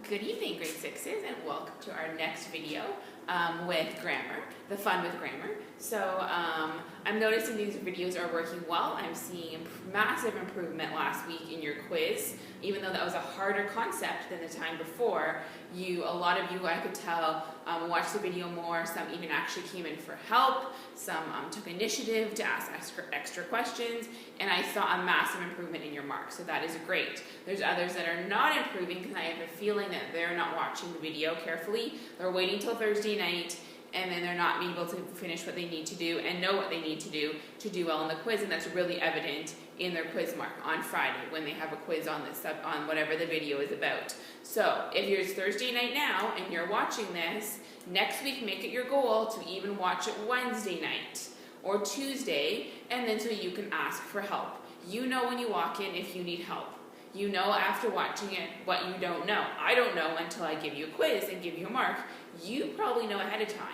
Good evening, grade sixes, and welcome to our next video with grammar, the fun with grammar. So I'm noticing these videos are working well. I'm seeing massive improvement last week in your quiz, even though that was a harder concept than the time before. A lot of you, I could tell, watched the video more. Some even actually came in for help. Some took initiative to ask extra questions, and I saw a massive improvement in your marks, so that is great. There's others that are not improving because I have a feeling that they're not watching the video carefully. They're waiting till Thursday night, and then they're not able to finish what they need to do and know what they need to do well in the quiz, and that's really evident in their quiz mark on Friday when they have a quiz on on whatever the video is about. So if it's Thursday night now and you're watching this, next week make it your goal to even watch it Wednesday night or Tuesday, and then so you can ask for help. You know when you walk in if you need help. You know after watching it what you don't know. I don't know until I give you a quiz and give you a mark. You probably know ahead of time.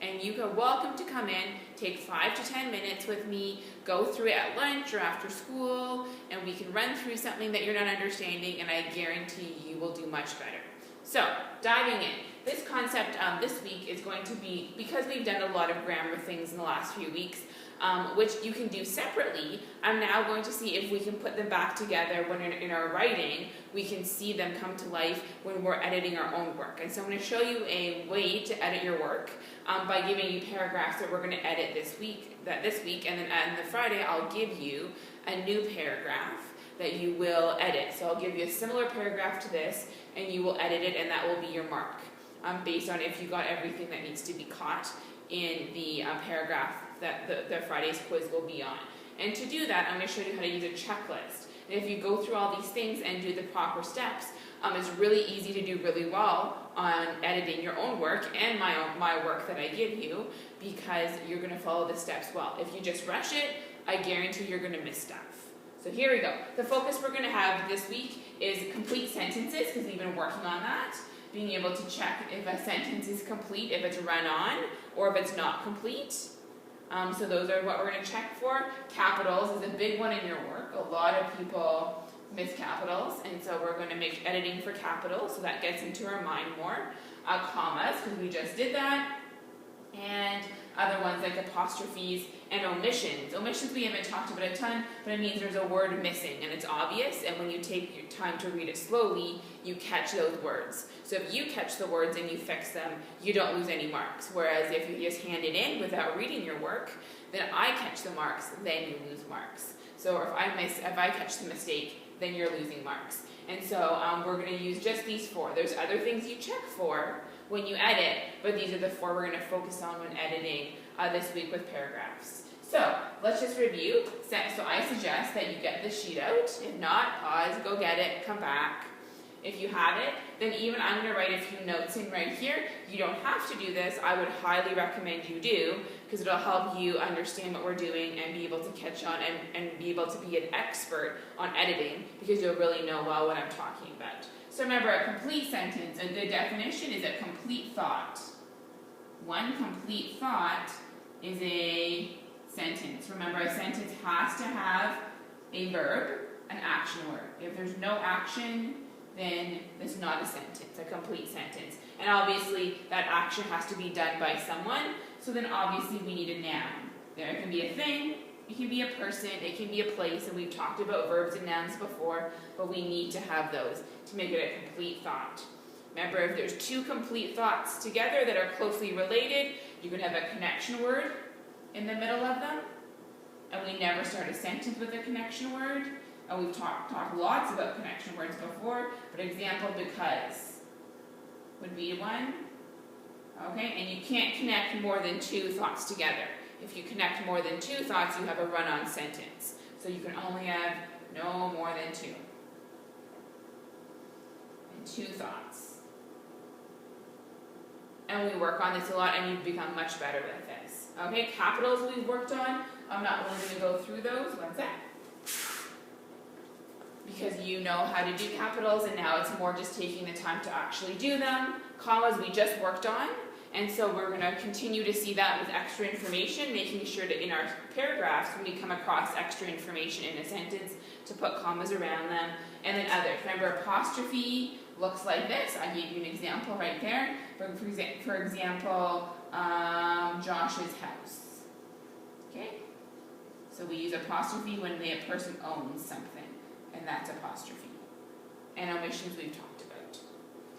And you are welcome to come in, take 5 to 10 minutes with me, go through it at lunch or after school, and we can run through something that you're not understanding, and I guarantee you will do much better. So, diving in. This concept this week is going to be, because we've done a lot of grammar things in the last few weeks, which you can do separately, I'm now going to see if we can put them back together when in our writing, we can see them come to life when we're editing our own work. And so I'm going to show you a way to edit your work by giving you paragraphs that we're going to edit this week, and then on the Friday I'll give you a new paragraph that you will edit. So I'll give you a similar paragraph to this, and you will edit it, and that will be your mark based on if you got everything that needs to be caught in the paragraph that the Friday's quiz will be on. And to do that, I'm going to show you how to use a checklist. And if you go through all these things and do the proper steps, it's really easy to do really well on editing your own work and my work that I give you, because you're going to follow the steps well. If you just rush it, I guarantee you're going to miss stuff. So here we go. The focus we're going to have this week is complete sentences, because we've been working on that. Being able to check if a sentence is complete, if it's run on, or if it's not complete. So those are what we're going to check for. Capitals is a big one in your work. A lot of people miss capitals, and so we're going to make editing for capitals, so that gets into our mind more. Commas, because we just did that. And other ones like apostrophes and omissions. Omissions we haven't talked about a ton, but it means there's a word missing and it's obvious, and when you take your time to read it slowly, you catch those words. So if you catch the words and you fix them, you don't lose any marks. Whereas if you just hand it in without reading your work, then I catch the marks, then you lose marks. So if I catch the mistake, then you're losing marks. And so we're going to use just these 4. There's other things you check for when you edit, but these are the 4 we're going to focus on when editing this week with paragraphs. So let's just review. So I suggest that you get the sheet out. If not, pause, go get it, come back. If you have it, then even I'm going to write a few notes in right here. You don't have to do this. I would highly recommend you do, because it'll help you understand what we're doing and be able to catch on and be able to be an expert on editing, because you'll really know well what I'm talking about. So remember, a complete sentence, a good definition is a complete thought. One complete thought is a sentence. Remember, a sentence has to have a verb, an action word. If there's no action, then it's not a sentence, a complete sentence. And obviously, that action has to be done by someone, so then obviously we need a noun. There can be a thing, it can be a person, it can be a place, and we've talked about verbs and nouns before, but we need to have those to make it a complete thought. Remember, if there's 2 complete thoughts together that are closely related, you can have a connection word in the middle of them, and we never start a sentence with a connection word. And we've talked lots about connection words before, but example, because would be one. Okay, and you can't connect more than 2 thoughts together. If you connect more than 2 thoughts, you have a run-on sentence. So you can only have no more than 2. And 2 thoughts. And we work on this a lot, and you become much better with this. Okay, capitals we've worked on. I'm not really going to go through those. One sec. Because you know how to do capitals, and now it's more just taking the time to actually do them. Commas we just worked on, And so we're going to continue to see that with extra information, making sure that in our paragraphs, when we come across extra information in a sentence, to put commas around them, and then others. Remember, apostrophe looks like this. I gave you an example right there. For example, Josh's house. Okay? So we use apostrophe when a person owns something, and that's apostrophe. And omissions we've talked about.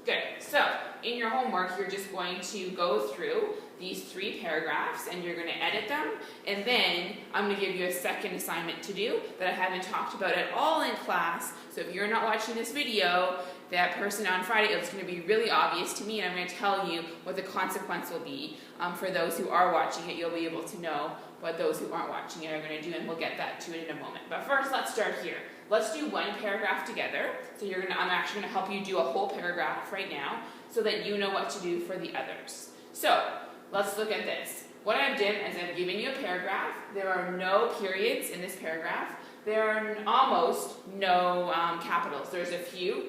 Good. So, in your homework, you're just going to go through these 3 paragraphs, and you're going to edit them, and then I'm going to give you a second assignment to do that I haven't talked about at all in class. So if you're not watching this video, that person on Friday, it's going to be really obvious to me, and I'm going to tell you what the consequence will be. For those who are watching it, you'll be able to know what those who aren't watching it are going to do, and we'll get that to it in a moment. But first, let's start here. Let's do one paragraph together. So I'm actually going to help you do a whole paragraph right now so that you know what to do for the others. So let's look at this. What I've done is I've given you a paragraph. There are no periods in this paragraph. There are almost no capitals. There's a few,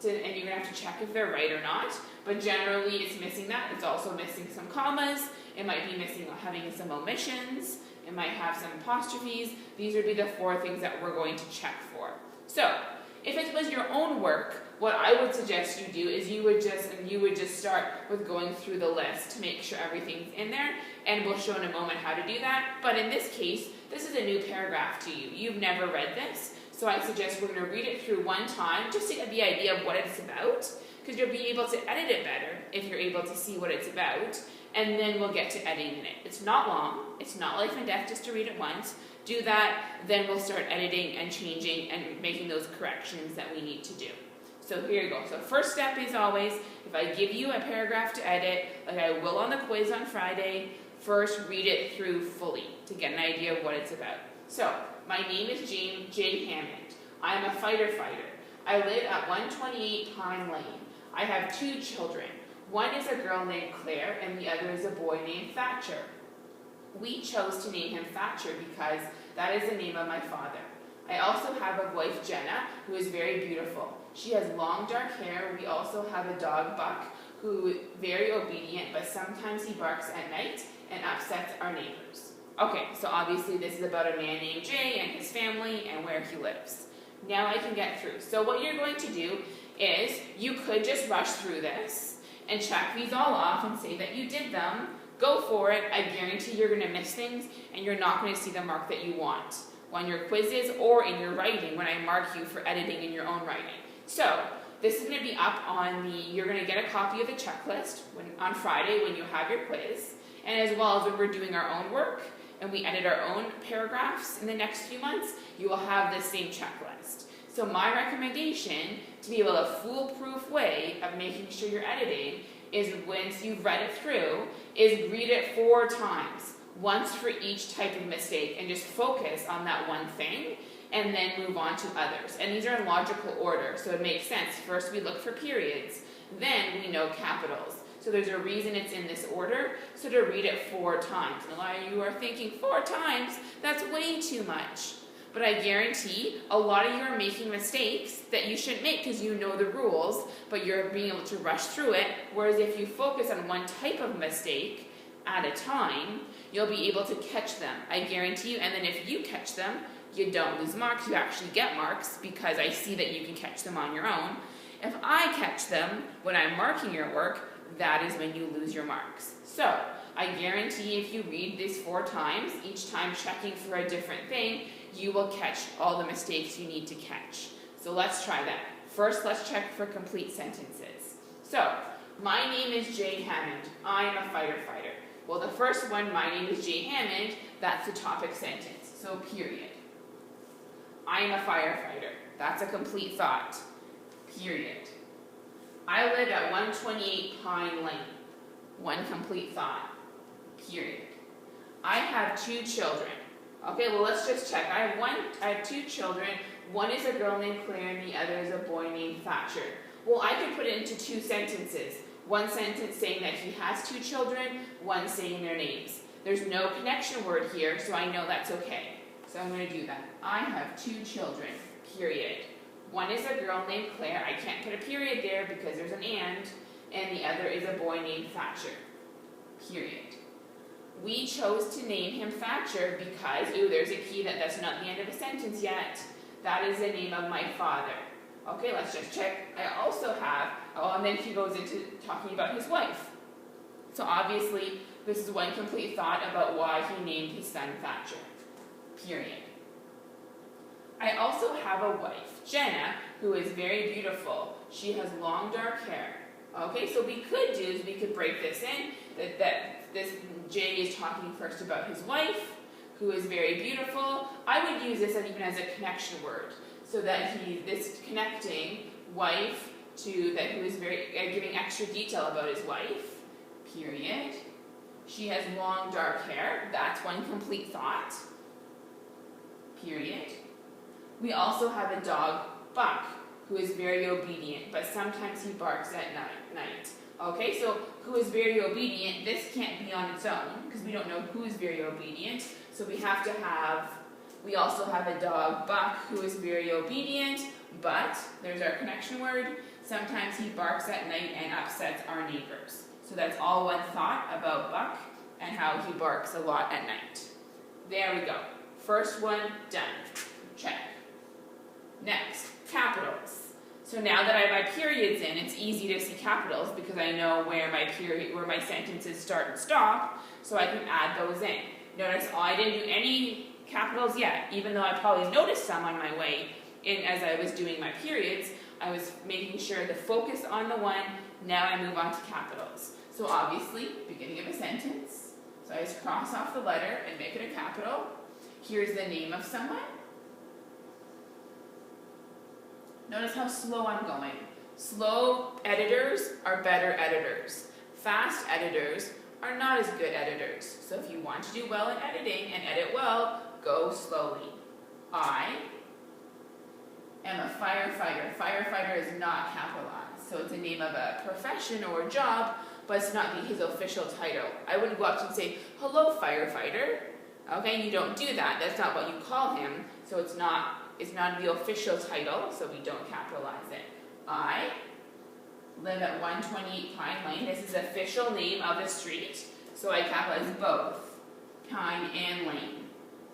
and you're going to have to check if they're right or not. But generally, it's missing that. It's also missing some commas. It might be missing having some omissions. It might have some apostrophes. These would be the 4 things that we're going to check for. So, if it was your own work, what I would suggest you do is you would just start with going through the list to make sure everything's in there, and we'll show in a moment how to do that. But in this case, this is a new paragraph to you. You've never read this, so I suggest we're going to read it through one time just to get the idea of what it's about, because you'll be able to edit it better if you're able to see what it's about, and then we'll get to editing it. It's not long. It's not life and death just to read it once. Do that, then we'll start editing and changing and making those corrections that we need to do. So here you go. So first step is always, if I give you a paragraph to edit, like I will on the quiz on Friday, first read it through fully to get an idea of what it's about. So, my name is J. Hammond. I'm a fighter. I live at 128 Pine Lane. I have 2 children. One is a girl named Claire, and the other is a boy named Thatcher. We chose to name him Thatcher because that is the name of my father. I also have a wife, Jenna, who is very beautiful. She has long dark hair. We also have a dog, Buck, who is very obedient, but sometimes he barks at night and upsets our neighbors. Okay, so obviously this is about a man named Jay and his family and where he lives. Now I can get through. So what you're going to do is you could just rush through this and check these all off and say that you did them. Go for it. I guarantee you're going to miss things and you're not going to see the mark that you want on your quizzes or in your writing when I mark you for editing in your own writing. So this is going to be up on you're going to get a copy of the checklist on Friday when you have your quiz, and as well as when we're doing our own work and we edit our own paragraphs in the next few months, you will have this same checklist. So my recommendation to be able to foolproof way of making sure you're editing is once you've read it through, is read it 4 times, once for each type of mistake, and just focus on that one thing, and then move on to others. And these are in logical order, so it makes sense. First we look for periods, then we know capitals. So there's a reason it's in this order, so to read it 4 times. And a lot of you are thinking, 4 times? That's way too much. But I guarantee a lot of you are making mistakes that you shouldn't make because you know the rules, but you're being able to rush through it. Whereas if you focus on one type of mistake at a time, you'll be able to catch them. I guarantee you. And then if you catch them, you don't lose marks. You actually get marks because I see that you can catch them on your own. If I catch them when I'm marking your work, that is when you lose your marks. So I guarantee if you read this 4 times, each time checking for a different thing, you will catch all the mistakes you need to catch. So let's try that. First, let's check for complete sentences. So, my name is Jay Hammond. I am a fighter. Well, the first one, my name is Jay Hammond, that's the topic sentence. So, period. I am a firefighter. That's a complete thought. Period. I live at 128 Pine Lane. One complete thought. Period. I have 2 children. Okay, well, let's just check. I have 2 children. One is a girl named Claire and the other is a boy named Thatcher. Well, I could put it into 2 sentences. One sentence saying that he has 2 children, one saying their names. There's no connection word here, so I know that's okay. So I'm going to do that. I have 2 children, period. One is a girl named Claire. I can't put a period there because there's an and the other is a boy named Thatcher. period. We chose to name him Thatcher because, ooh, there's a key that's not the end of a sentence yet. That is the name of my father. Okay, let's just check. I also have, and then he goes into talking about his wife. So obviously, this is one complete thought about why he named his son Thatcher, period. I also have a wife, Jenna, who is very beautiful. She has long dark hair. Okay, so we could break this in, that this J is talking first about his wife, who is very beautiful. I would use this even as a connection word, so that this connecting wife to that who is very giving extra detail about his wife, period. She has long dark hair. That's one complete thought, period. We also have a dog, Buck, who is very obedient, but sometimes he barks at night. Okay, so who is very obedient, this can't be on its own, because we don't know who's very obedient, so we also have a dog, Buck, who is very obedient, but, there's our connection word, sometimes he barks at night and upsets our neighbors. So that's all one thought about Buck, and how he barks a lot at night. There we go. First one, done. Check. Next, capitals. So now that I have my periods in, it's easy to see capitals because I know where my sentences start and stop, so I can add those in. Notice I didn't do any capitals yet, even though I probably noticed some on my way in as I was doing my periods. I was making sure to focus on the one, now I move on to capitals. So obviously, beginning of a sentence, so I just cross off the letter and make it a capital. Here's the name of someone. Notice how slow I'm going. Slow editors are better editors. Fast editors are not as good editors. So if you want to do well in editing and edit well, go slowly. I am a firefighter. Firefighter is not capitalized. So it's the name of a profession or a job, but it's not his official title. I wouldn't go up to him and say, hello, firefighter. Okay, you don't do that. That's not what you call him. So it's not the official title, so we don't capitalize it. I live at 128 Pine Lane. This is the official name of the street, so I capitalize both Pine and Lane.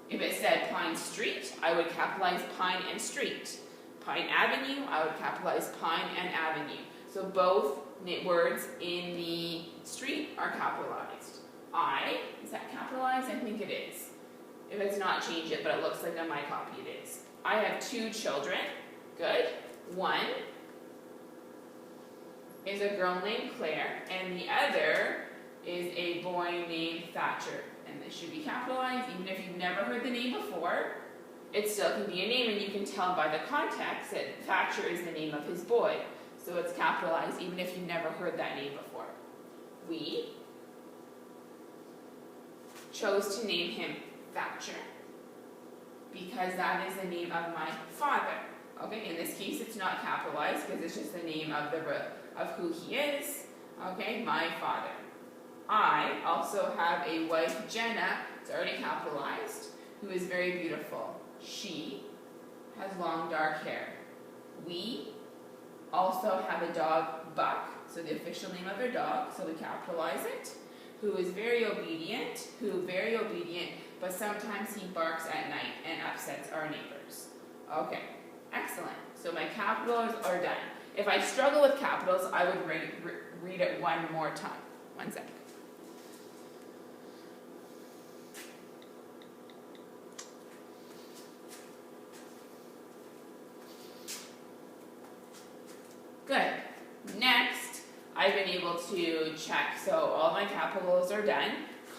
If it said Pine Street, I would capitalize Pine and Street. Pine Avenue, I would capitalize Pine and Avenue. So both words in the street are capitalized. I, is that capitalized? I think it is. If it's not, change it, but it looks like on my copy it is. I have 2 children. Good. One is a girl named Claire, and the other is a boy named Thatcher. And this should be capitalized, even if you've never heard the name before. It still can be a name, and you can tell by the context that Thatcher is the name of his boy. So it's capitalized, even if you've never heard that name before. We chose to name him Thatcher because that is the name of my father. Okay, in this case it's not capitalized because it's just the name of who he is. Okay, my father. I also have a wife, Jenna, it's already capitalized, who is very beautiful. She has long dark hair. We also have a dog, Buck, so the official name of their dog, so we capitalize it, who is very obedient, but sometimes he barks at night and upsets our neighbors. Okay, excellent. So my capitals are done. If I struggle with capitals, I would read it one more time. One second. Good. Next, I've been able to check, so all my capitals are done.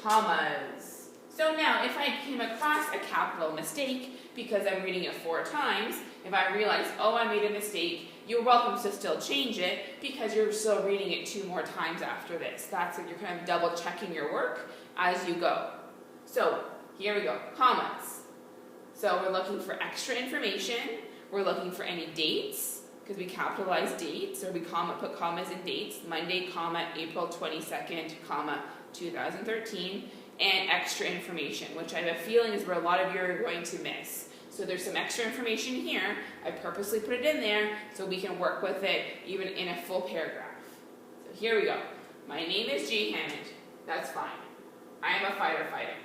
Commas. So now, if I came across a capital mistake, because I'm reading it 4 times, if I realize, oh, I made a mistake, you're welcome to still change it, because you're still reading it 2 more times after this. That's it, you're kind of double checking your work as you go. So, here we go, commas. So we're looking for extra information, we're looking for any dates, because we capitalize dates, or we put commas in dates, Monday, comma, April 22nd, comma, 2013, and extra information, which I have a feeling is where a lot of you are going to miss. So there's some extra information here. I purposely put it in there so we can work with it even in a full paragraph. So here we go. My name is Jay Hammond. That's fine. I am a firefighter.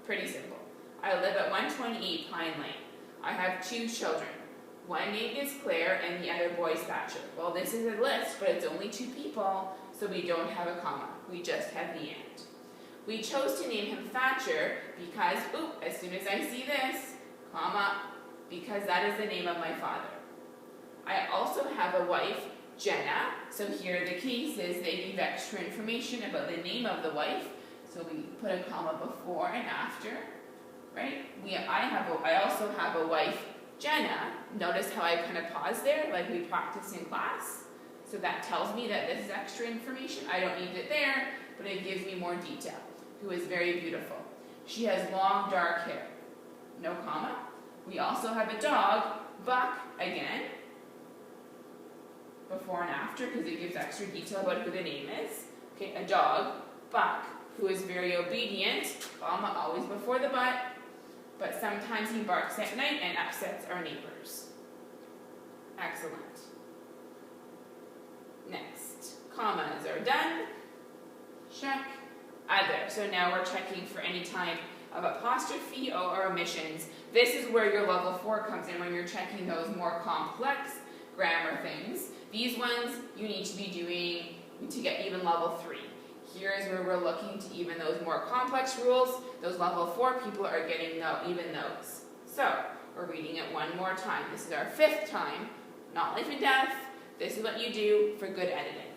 Pretty simple. I live at 128 Pine Lane. I have 2 children. One name is Claire and the other boy is Thatcher. Well, this is a list, but it's only 2 people, so we don't have a comma. We just have the and. We chose to name him Thatcher because, as soon as I see this, comma, because that is the name of my father. I also have a wife, Jenna. So here the case is they give extra information about the name of the wife. So we put a comma before and after, right? I also have a wife, Jenna. Notice how I kind of paused there, like we practiced in class. So that tells me that this is extra information. I don't need it there, but it gives me more detail. Who is very beautiful. She has long, dark hair. No comma. We also have a dog, Buck, again, before and after, because it gives extra detail about who the name is. Okay, a dog, Buck, who is very obedient, comma, always before the but sometimes he barks at night and upsets our neighbors. Excellent. Next, commas are done. Check. Other. So now we're checking for any type of apostrophe or omissions. This is where your level 4 comes in when you're checking those more complex grammar things. These ones you need to be doing to get even level 3. Here's where we're looking to even those more complex rules. Those level 4 people are getting even those. So we're reading it one more time. This is our 5th time. Not life and death. This is what you do for good editing.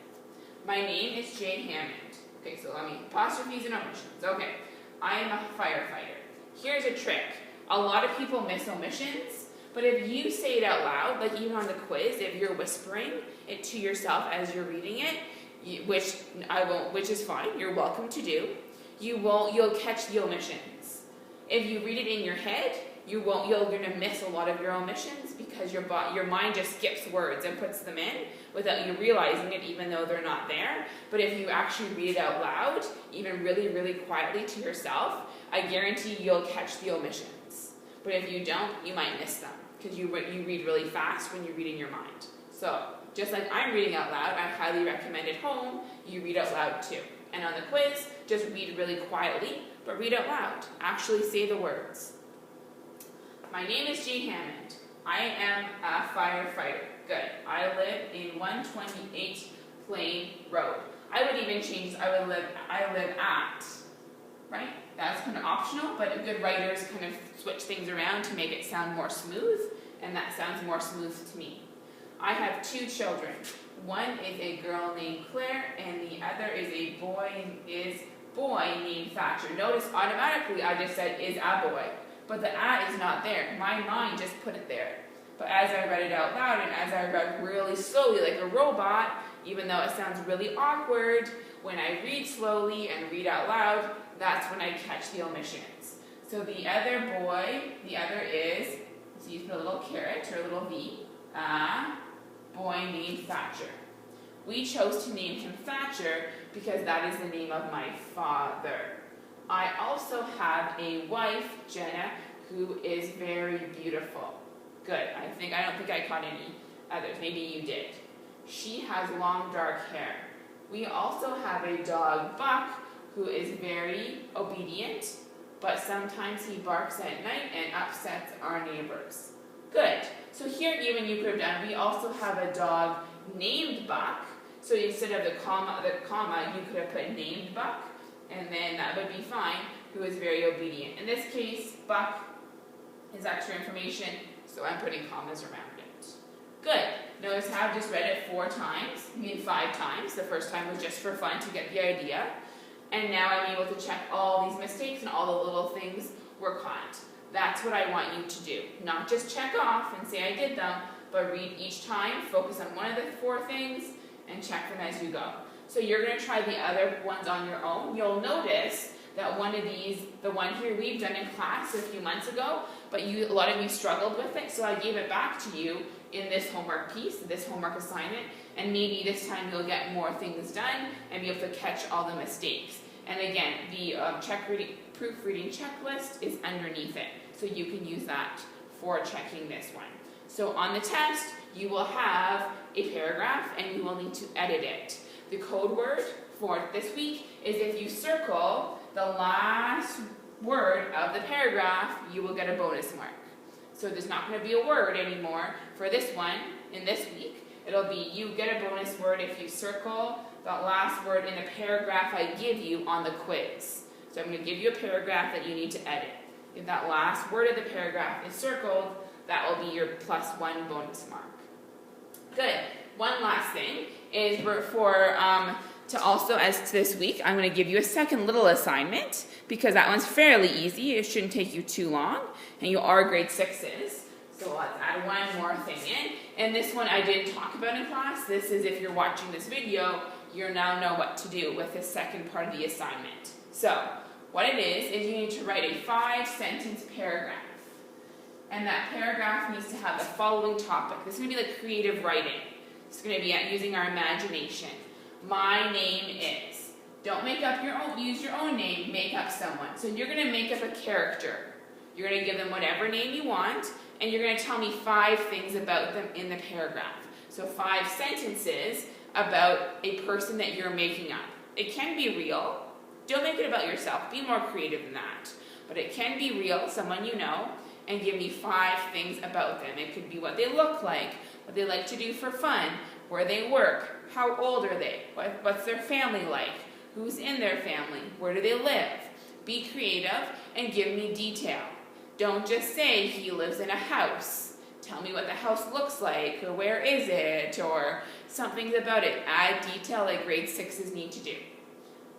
My name is Jay Hammond. Okay, so apostrophes and omissions. Okay, I am a firefighter. Here's a trick. A lot of people miss omissions, but if you say it out loud, like even on the quiz, if you're whispering it to yourself as you're reading it, which I won't, which is fine, you're welcome to do, you'll catch the omissions. If you read it in your head, you're gonna miss a lot of your omissions because your mind just skips words and puts them in without you realizing it, even though they're not there. But if you actually read it out loud, even really, really quietly to yourself, I guarantee you'll catch the omissions. But if you don't, you might miss them because you read really fast when you read in your mind. So just like I'm reading out loud, I highly recommend at home you read out loud too. And on the quiz, just read really quietly, but read out loud. Actually say the words. My name is Jay Hammond. I am a firefighter. Good. I live in 128 Plain Road. I would even change, I live at, right? That's kind of optional, but good writers kind of switch things around to make it sound more smooth, and that sounds more smooth to me. I have 2 children. One is a girl named Claire, and the other is a boy named Thatcher. Notice automatically I just said is a boy, but the a is not there. My mind just put it there. But as I read it out loud, and as I read really slowly like a robot, even though it sounds really awkward, when I read slowly and read out loud, that's when I catch the omissions. So the other is, so you put a little caret or a little V, a boy named Thatcher. We chose to name him Thatcher because that is the name of my father. I also have a wife, Jenna, who is very beautiful. Good. I don't think I caught any others. Maybe you did. She has long dark hair. We also have a dog, Buck, who is very obedient, but sometimes he barks at night and upsets our neighbors. Good. So here even you could have done, we also have a dog named Buck. So instead of the comma, you could have put named Buck, and then that would be fine, who is very obedient. In this case, Buck is extra information, so I'm putting commas around it. Good. Notice how I've just read it 5 times. The first time was just for fun to get the idea. And now I'm able to check all these mistakes and all the little things were caught. That's what I want you to do. Not just check off and say I did them, but read each time, focus on one of the 4 things, and check them as you go. So you're going to try the other ones on your own. You'll notice that one of these, the one here we've done in class a few months ago, but a lot of you struggled with it, so I gave it back to you in this homework piece, this homework assignment, and maybe this time you'll get more things done and be able to catch all the mistakes. And again, the proofreading checklist is underneath it, so you can use that for checking this one. So on the test, you will have a paragraph and you will need to edit it. The code word for this week is if you circle the last word of the paragraph, you will get a bonus mark. So there's not going to be a word anymore for this one in this week. It'll be you get a bonus word if you circle the last word in the paragraph I give you on the quiz. So I'm going to give you a paragraph that you need to edit. If that last word of the paragraph is circled, that will be your +1 bonus mark. Good. One last thing is to also, as this week, I'm going to give you a second little assignment because that one's fairly easy. It shouldn't take you too long, and you are grade 6s. So let's add one more thing in. And this one I didn't talk about in class. This is if you're watching this video, you now know what to do with the second part of the assignment. So what it is you need to write a 5-sentence paragraph. And that paragraph needs to have the following topic. This is going to be like creative writing. It's going to be using our imagination. My name is. Don't make up your own, use your own name, make up someone. So you're going to make up a character. You're going to give them whatever name you want, and you're going to tell me 5 things about them in the paragraph. So 5 sentences about a person that you're making up. It can be real. Don't make it about yourself. Be more creative than that. But it can be real, someone you know, and give me 5 things about them. It could be what they look like, what they like to do for fun, where they work, how old are they, what's their family like, who's in their family, where do they live. Be creative and give me detail. Don't just say he lives in a house. Tell me what the house looks like, or where is it, or something about it. Add detail like grade 6s need to do.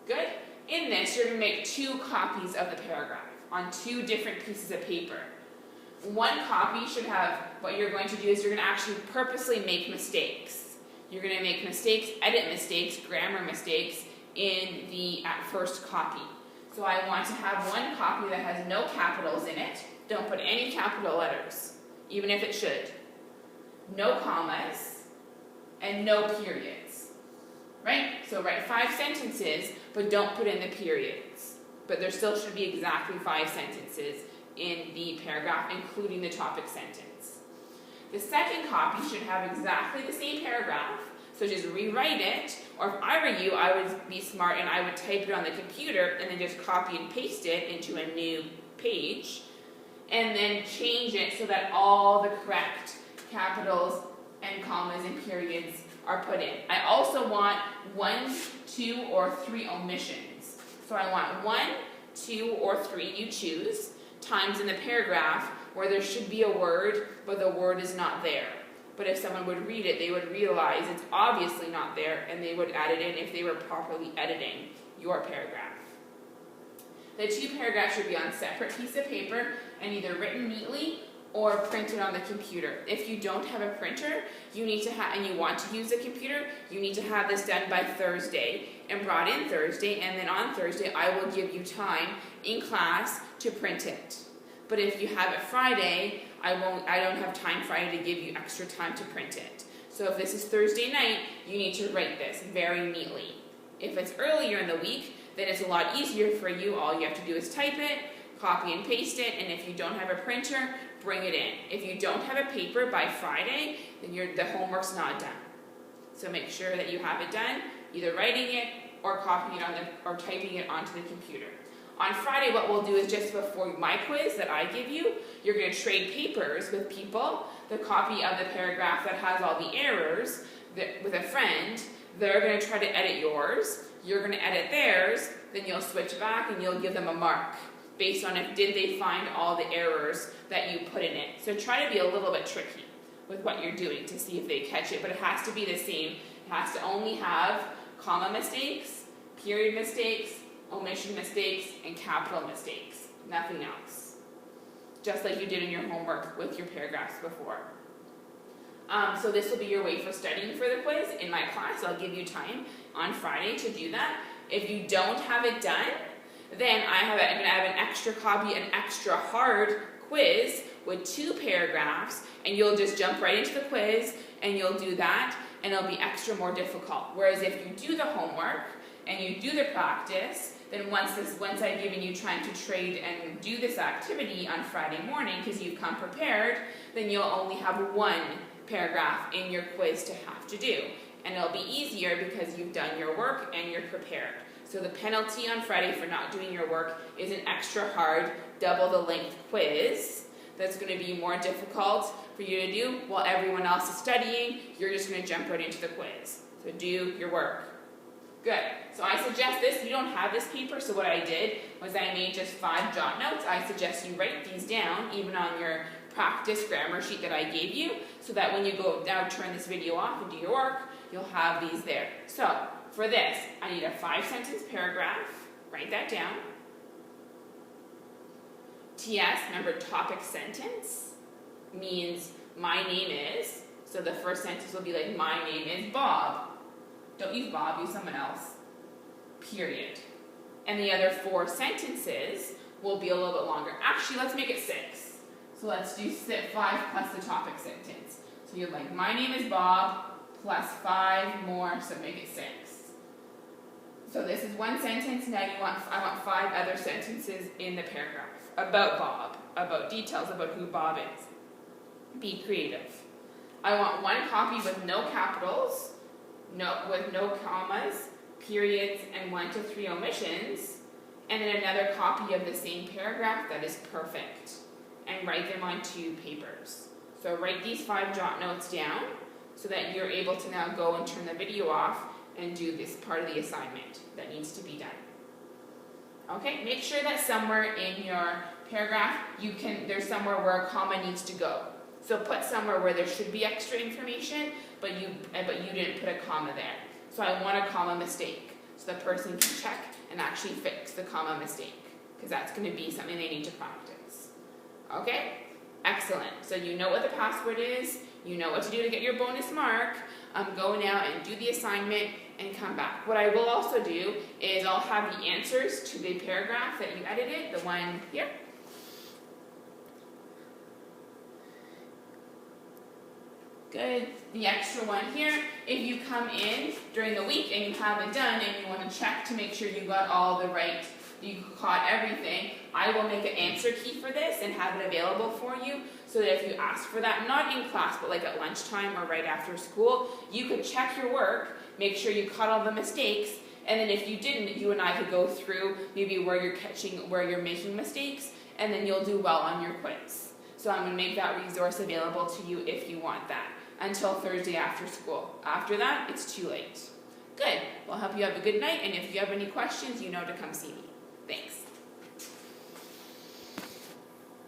Good? In this, you're going to make 2 copies of the paragraph on 2 different pieces of paper. One copy should have, what you're going to do is you're going to actually purposely make mistakes. You're going to make mistakes, edit mistakes, grammar mistakes in the first copy. So I want to have one copy that has no capitals in it. Don't put any capital letters, even if it should. No commas, and no periods. Right? So write 5 sentences, but don't put in the periods. But there still should be exactly 5 sentences in the paragraph, including the topic sentence. The second copy should have exactly the same paragraph, so just rewrite it, or if I were you, I would be smart and I would type it on the computer and then just copy and paste it into a new page, and then change it so that all the correct capitals and commas and periods are put in. I also want 1, 2, or 3 omissions. So I want 1, 2, or 3, you choose, times in the paragraph where there should be a word, but the word is not there. But if someone would read it, they would realize it's obviously not there, and they would add it in if they were properly editing your paragraph. The 2 paragraphs should be on separate pieces of paper and either written neatly or printed on the computer. If you don't have a printer, you need to and you want to use a computer, you need to have this done by Thursday and brought in Thursday, and then on Thursday I will give you time in class to print it. But if you have it Friday, I don't have time Friday to give you extra time to print it. So if this is Thursday night, you need to write this very neatly. If it's earlier in the week, then it's a lot easier for you. All you have to do is type it, copy and paste it, and if you don't have a printer, bring it in. If you don't have a paper by Friday, then the homework's not done. So make sure that you have it done, either writing it or copying it or typing it onto the computer. On Friday, what we'll do is just before my quiz that I give you, you're going to trade papers with people, the copy of the paragraph that has all the errors, with a friend. They're going to try to edit yours, you're going to edit theirs, then you'll switch back and you'll give them a mark based on did they find all the errors that you put in it. So try to be a little bit tricky with what you're doing to see if they catch it, but it has to be the same. It has to only have comma mistakes, period mistakes, omission mistakes, and capital mistakes. Nothing else. Just like you did in your homework with your paragraphs before. So this will be your way for studying for the quiz. In my class, I'll give you time on Friday to do that. If you don't have it done, then I'm going to have an extra copy, an extra hard quiz with 2 paragraphs, and you'll just jump right into the quiz, and you'll do that, and it'll be extra more difficult. Whereas if you do the homework, and you do the practice, then once I've given you time to trade and do this activity on Friday morning, because you've come prepared, then you'll only have 1 paragraph in your quiz to have to do. and it'll be easier because you've done your work and you're prepared. So the penalty on Friday for not doing your work is an extra hard, double the length quiz that's going to be more difficult for you to do while everyone else is studying. You're just going to jump right into the quiz. So do your work. Good. So I suggest this. You don't have this paper, so what I did was I made just 5 jot notes. I suggest you write these down, even on your practice grammar sheet that I gave you, so that when you go now turn this video off and do your work, you'll have these there. So for this, I need a 5-sentence paragraph. Write that down. TS, remember topic sentence, means my name is. So the first sentence will be like, my name is Bob. Don't use Bob, use someone else. Period. And the other 4 sentences will be a little bit longer. Actually, let's make it 6. So let's do 5 plus the topic sentence. So you're like, my name is Bob, plus 5 more, so make it 6. So this is 1 sentence, now I want 5 other sentences in the paragraph about Bob, about details about who Bob is. Be creative. I want 1 copy with no capitals, with no commas, periods, and 1 to 3 omissions, and then another copy of the same paragraph that is perfect, and write them on 2 papers. So write these 5 jot notes down so that you're able to now go and turn the video off and do this part of the assignment that needs to be done. Okay, make sure that somewhere in your paragraph there's somewhere where a comma needs to go. So put somewhere where there should be extra information, but you didn't put a comma there. So I want a comma mistake, so the person can check and actually fix the comma mistake, because that's going to be something they need to practice. Okay? Excellent. So you know what the password is, you know what to do to get your bonus mark. Go now and do the assignment and come back. What I will also do is I'll have the answers to the paragraph that you edited, the one here. Good. The extra one here. If you come in during the week and you haven't done and you want to check to make sure you got all the right, you caught everything, I will make an answer key for this and have it available for you so that if you ask for that, not in class, but like at lunchtime or right after school, you could check your work, make sure you caught all the mistakes, and then if you didn't, you and I could go through maybe where you're making mistakes, and then you'll do well on your quiz. So I'm going to make that resource available to you if you want that, until Thursday after school. After that, it's too late. Good. Well, I hope you have a good night, and if you have any questions, you know to come see me. Thanks.